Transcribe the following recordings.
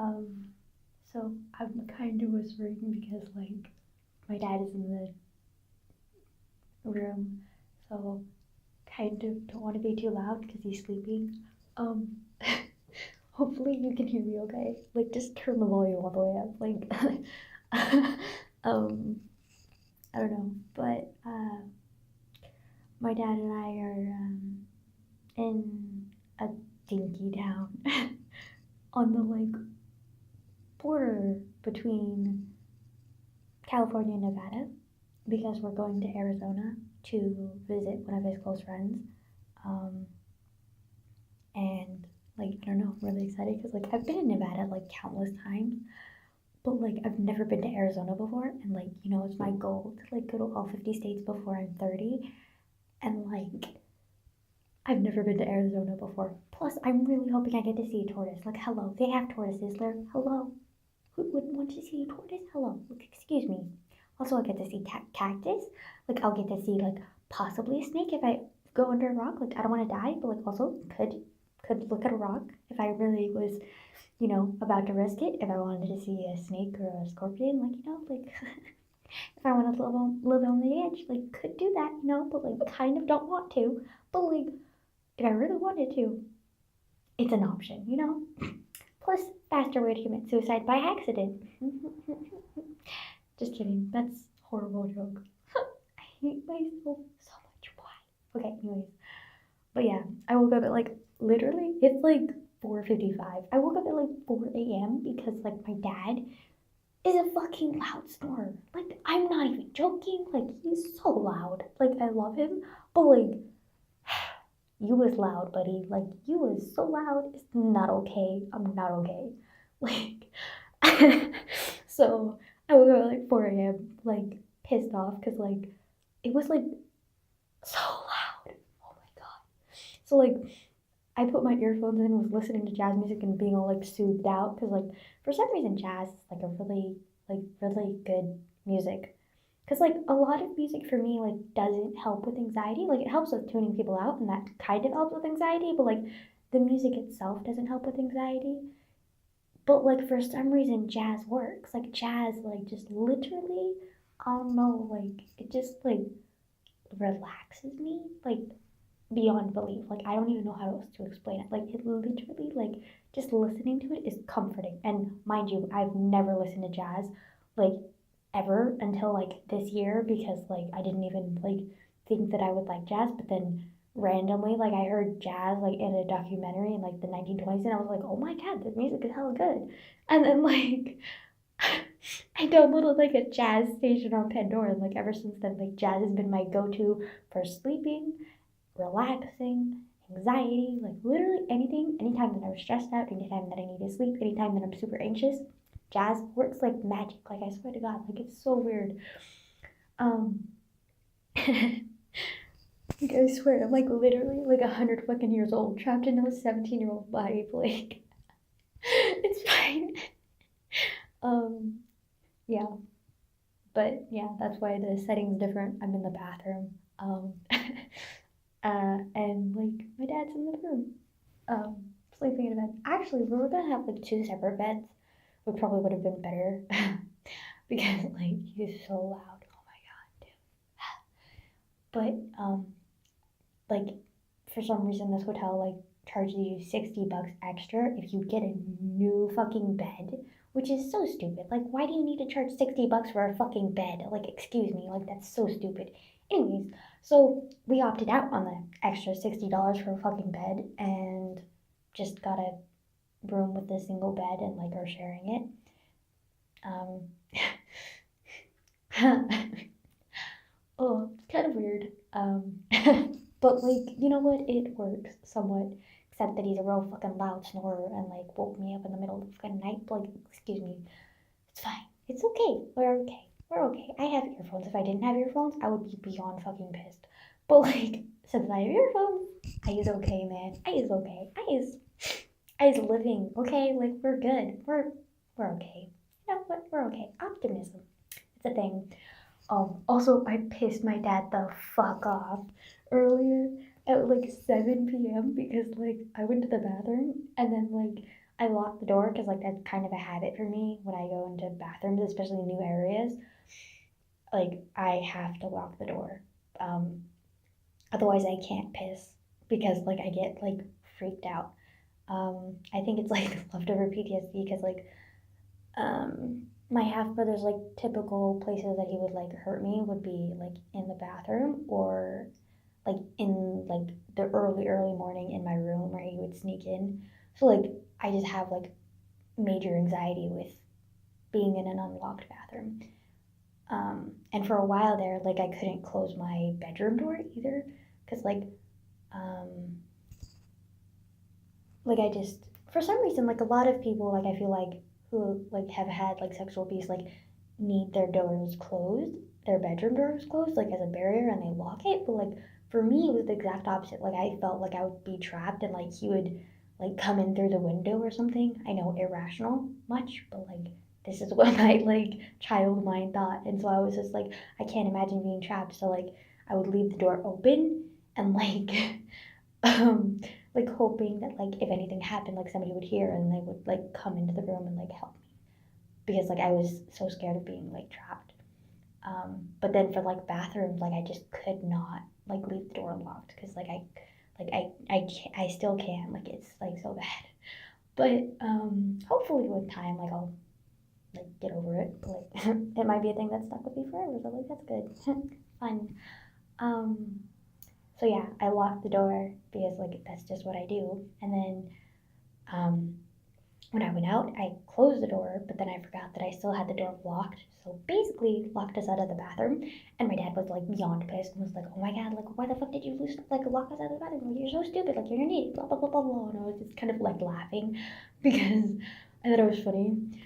Um, so I'm kind of whispering because like my dad is in the room, so kind of don't want to be too loud because he's sleeping. Um, hopefully you can hear me okay. Like just turn the volume all the way up. Like, um, I don't know, but my dad and I are in a dinky town on the like border between California and Nevada because we're going to Arizona to visit one of his close friends. Um, and like I don't know, I'm really excited because like I've been in Nevada like countless times, but like I've never been to Arizona before, and like it's my goal to like go to all 50 states before I'm 30, and like I've never been to Arizona before. Plus, I'm really hoping I get to see a tortoise. Like, hello, they have tortoises there. Hello, who wouldn't want to see a tortoise? Hello, like, excuse me. Also, I get to see cactus. Like, I'll get to see like possibly a snake if I go under a rock. Like, I don't want to die, but like also could look at a rock if I really was about to risk it. If I wanted to see a snake or a scorpion, like like if I wanted to live on the edge, like could do that, but like kind of don't want to. But like if I really wanted to, it's an option. Plus, faster way to commit suicide by accident. Just kidding. That's a horrible joke. I hate myself so much. Why? Okay, anyways. But yeah, I woke up at like literally it's like 4:55. I woke up at like 4 a.m. because like my dad is a fucking loud snorer. Like I'm not even joking. Like he's so loud. Like I love him, but like you was loud, buddy. Like you was so loud. It's not okay. I'm not okay. Like so I woke up at like 4 a.m. like pissed off because like it was like so loud. Oh my god. So like I put my earphones in and was listening to jazz music and being all like soothed out because like for some reason jazz is like a really good music because like a lot of music for me like doesn't help with anxiety. Like it helps with tuning people out and that kind of helps with anxiety, but like the music itself doesn't help with anxiety. But like for some reason jazz works. Like jazz like just literally I don't know, like it just like relaxes me like beyond belief. Like I don't even know how else to explain it. Like it literally like just listening to it is comforting. And mind you, I've never listened to jazz like ever until like this year because like I didn't even like think that I would like jazz, but then randomly like I heard jazz like in a documentary in like the 1920s and I was like, "Oh my god, the music is hella good." And then like I downloaded like a jazz station on Pandora and like ever since then like jazz has been my go-to for sleeping, relaxing, anxiety, like literally anything, anytime that I'm stressed out, anytime that I need to sleep, anytime that I'm super anxious, jazz works like magic. Like I swear to God, like it's so weird. Um like I swear, I'm like literally like 100 fucking years old, trapped in a 17-year-old body, like it's fine. Um yeah. But yeah, that's why the setting's different. I'm in the bathroom. And like my dad's in the room, sleeping in a bed. Actually, we were gonna have like two separate beds, which probably would have been better because like he's so loud. Oh my god, dude. But like for some reason this hotel like charges you $60 extra if you get a new fucking bed, which is so stupid. Like, why do you need to charge $60 for a fucking bed? Like, excuse me, like that's so stupid. Anyways, so we opted out on the extra $60 for a fucking bed and just got a room with a single bed and like are sharing it. Oh, it's kind of weird. But like, you know what? It works somewhat. Except that he's a real fucking loud snorer and like woke me up in the middle of the fucking night. Like, excuse me. It's fine. It's okay. We're okay. We're okay. I have earphones. If I didn't have earphones, I would be beyond fucking pissed. But like, since I have earphones, I is okay, man. I is okay. I is living. Okay, like we're good. We're okay. You know what? We're okay. Optimism. It's a thing. Also, I pissed my dad the fuck off earlier at like 7 p.m. because like I went to the bathroom and then like I lock the door because like that's kind of a habit for me when I go into bathrooms, especially new areas. Like I have to lock the door. Um, Otherwise I can't piss because like I get like freaked out. I think it's like leftover PTSD because like my half brother's like typical places that he would like hurt me would be like in the bathroom or like in like the early morning in my room where he would sneak in. So like I just have like major anxiety with being in an unlocked bathroom. And for a while there, like I couldn't close my bedroom door either, because um, like I just for some reason like a lot of people like I feel like who like have had like sexual abuse like need their doors closed, their bedroom doors closed like as a barrier and they lock it. But like for me it was the exact opposite. Like I felt like I would be trapped and like he would like come in through the window or something. I know irrational much, but like this is what my like child mind thought. And so I was just like I can't imagine being trapped. So like I would leave the door open and like um like hoping that like if anything happened like somebody would hear and they would like come into the room and like help me because like I was so scared of being like trapped. But then for like bathrooms like I just could not like leave the door unlocked because I still can't like it's like so bad. But hopefully with time like I'll like get over it. Like it might be a thing that's stuck with me forever, so like that's good. Fun. um so yeah, I lock the door because like that's just what I do. And then um, when I went out, I closed the door, but then I forgot that I still had the door locked. So basically, locked us out of the bathroom. And my dad was like beyond pissed and was like, "Oh my god, like why the fuck did you lose like lock us out of the bathroom? Like, you're so stupid. Like you're an idiot. Blah blah blah blah blah." And I was just kind of like laughing because I thought it was funny.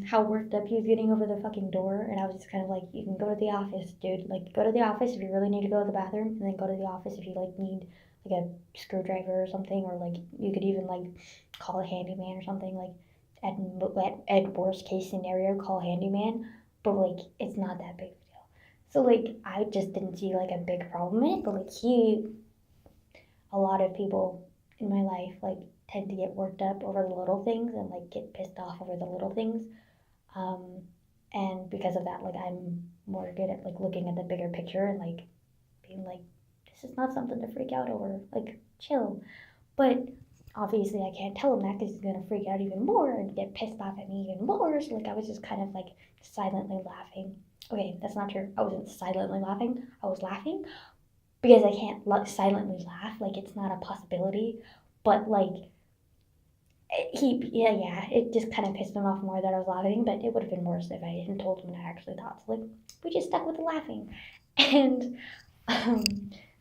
How worked up he was getting over the fucking door, and I was just kind of like, you can go to the office, dude. Like, go to the office if you really need to go to the bathroom, and then go to the office if you like need like a screwdriver or something, or like you could even like call a handyman or something. Like, at worst case scenario, call handyman, but like it's not that big of a deal. So like I just didn't see like a big problem in it, but like a lot of people in my life like tend to get worked up over the little things and like get pissed off over the little things. um, and because of that like I'm more good at like looking at the bigger picture and like being like this is not something to freak out over, like chill. But obviously I can't tell him that because he's gonna freak out even more and get pissed off at me even more. So like I was just kind of like silently laughing. Okay, that's not true. I wasn't silently laughing. I was laughing because I can't silently laugh. Like it's not a possibility. But like yeah, it just kind of pissed him off more that I was laughing. But it would have been worse if I hadn't told him what I actually thought. So like we just stuck with the laughing, and um,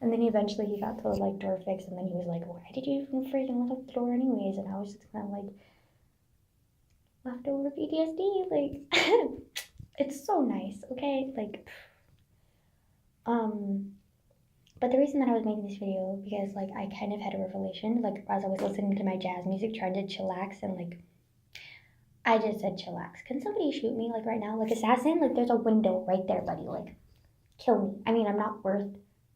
and then eventually he got the like door fixed, and then he was like, "Why did you even freaking lock the door anyways?" And I was just kind of like, leftover PTSD. Like it's so nice, okay? Like um but the reason that I was making this video because like I kind of had a revelation like as I was listening to my jazz music trying to chillax and like I just said chillax. Can somebody shoot me like right now? Like assassin? Like there's a window right there, buddy. Like kill me. I mean I'm not worth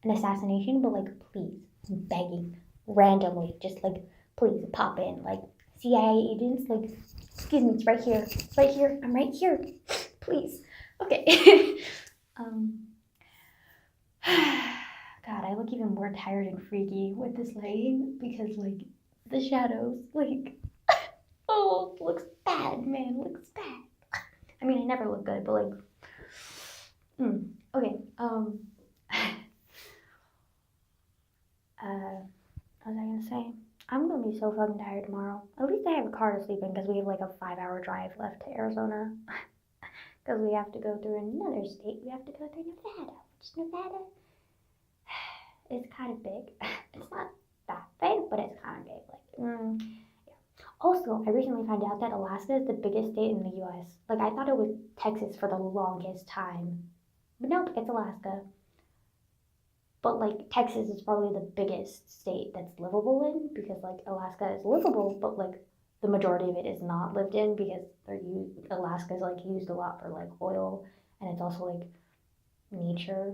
an assassination, but like please, I'm begging. Randomly, just like please pop in. Like CIA agents, like excuse me, it's right here. It's right here. I'm right here. Please. Okay. um God, I look even more tired and freaky with this lighting because like the shadows, like oh, it looks bad, man, it looks bad. I mean, I never look good, but like, okay. What was I gonna say? I'm gonna be so fucking tired tomorrow. At least I have a car to sleep in because we have like a 5-hour drive left to Arizona. Because we have to go through another state. We have to go through Nevada, which Nevada is kind of big. It's not that big, but it's kind of big. Like, yeah. Also, I recently found out that Alaska is the biggest state in the U.S. Like, I thought it was Texas for the longest time, but nope, it's Alaska. But like, Texas is probably the biggest state that's livable in because like Alaska is livable, but like the majority of it is not lived in because Alaska is like used a lot for like oil, and it's also like nature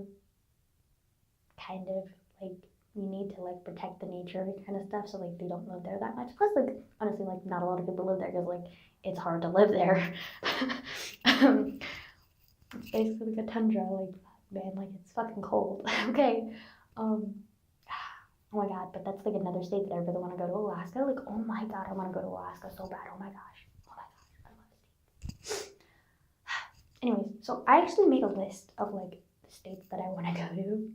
kind of like you need to like protect the nature kind of stuff, so like they don't live there that much. Plus like honestly like not a lot of people live there because like it's hard to live there. It's basically like a tundra, like man, like it's fucking cold. Okay. Um, oh my god, but that's like another state that I really want to go to, Alaska. Like, oh my god, I want to go to Alaska so bad. Oh my gosh. Oh my gosh, I love it. Anyways, so I actually made a list of like the states that I want to go to.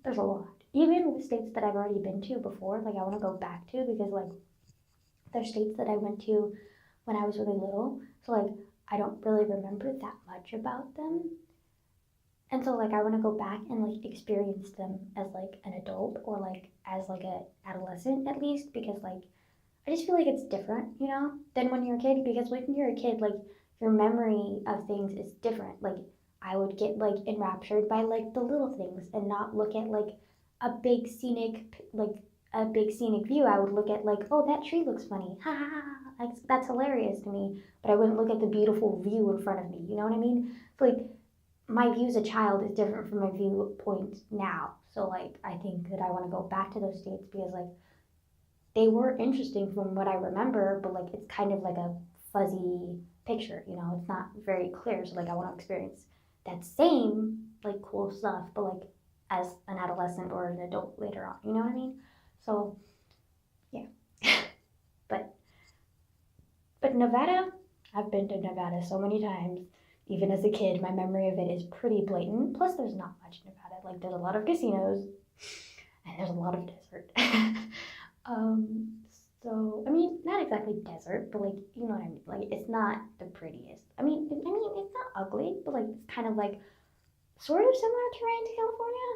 There's a lot. Even with states that I've already been to before, like I want to go back to because like there's states that I went to when I was really little. So like I don't really remember that much about them. And so like I want to go back and like experience them as like an adult or like as like a adolescent at least because like I just feel like it's different, you know, than when you're a kid because when you're a kid like your memory of things is different. Like I would get like enraptured by like the little things and not look at like a big scenic like a big scenic view. I would look at like, oh, that tree looks funny. Ha ha ha. Like, that's hilarious to me. But I wouldn't look at the beautiful view in front of me. You know what I mean? So like my view as a child is different from my viewpoint now. So like I think that I want to go back to those states because like they were interesting from what I remember, but like it's kind of like a fuzzy picture, you know, it's not very clear. So like I want to experience that same like cool stuff, but like as an adolescent or an adult later on, you know what I mean? So yeah. but but Nevada, I've been to Nevada so many times. Even as a kid, my memory of it is pretty blatant. Plus, there's not much in Nevada. Like, there's a lot of casinos, and there's a lot of desert. um, so I mean, not exactly desert, but like, you know what I mean. Like, it's not the prettiest. I mean, it's not ugly, but like, it's kind of like sort of similar terrain to California,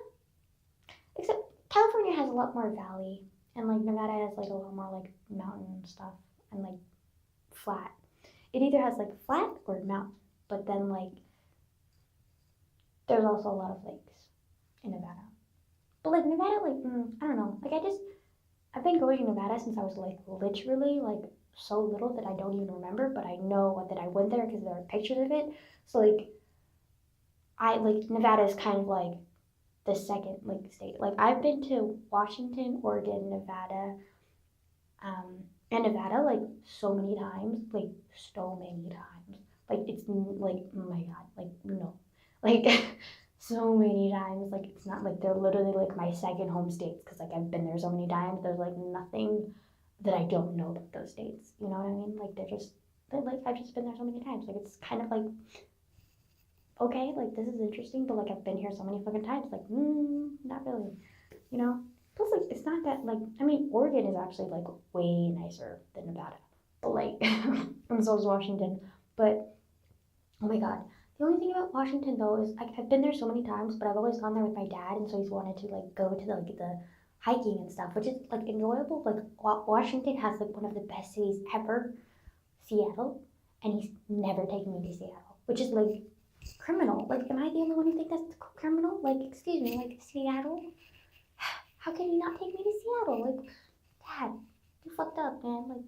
except California has a lot more valley, and like Nevada has like a lot more like mountain stuff and like flat. It either has like flat or mountain, but then like there's also a lot of lakes in Nevada. But like Nevada, like I don't know, like I've been going to Nevada since I was like literally like so little that I don't even remember, but I know that I went there because there are pictures of it. So like I like Nevada is kind of like the second like state. Like I've been to Washington, Oregon, Nevada, and Nevada like so many times, like so many times. Like it's like oh my god, like no, like so many times. Like it's not like they're literally like my second home states because like I've been there so many times. There's like nothing that I don't know about those states. You know what I mean? Like they're like I've just been there so many times. Like it's kind of like okay, like this is interesting, but like I've been here so many fucking times. Like not really, you know. Plus, like, it's not that, like, I mean, Oregon is actually, like, way nicer than Nevada. But, like, and so is Washington. But, oh my god. The only thing about Washington, though, is, like, I've been there so many times, but I've always gone there with my dad, and so he's wanted to, like, go to, like, the hiking and stuff, which is, like, enjoyable. Like, Washington has, like, one of the best cities ever, Seattle, and he's never taken me to Seattle, which is, like, criminal. Like, am I the only one who think that's criminal? Like, excuse me, like, Seattle? How can you not take me to Seattle? Like, Dad, you fucked up, man. Like,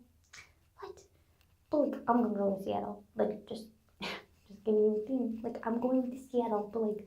what? But like, I'm gonna go to Seattle. Like, just give me a thing. Like, I'm going to Seattle, but like,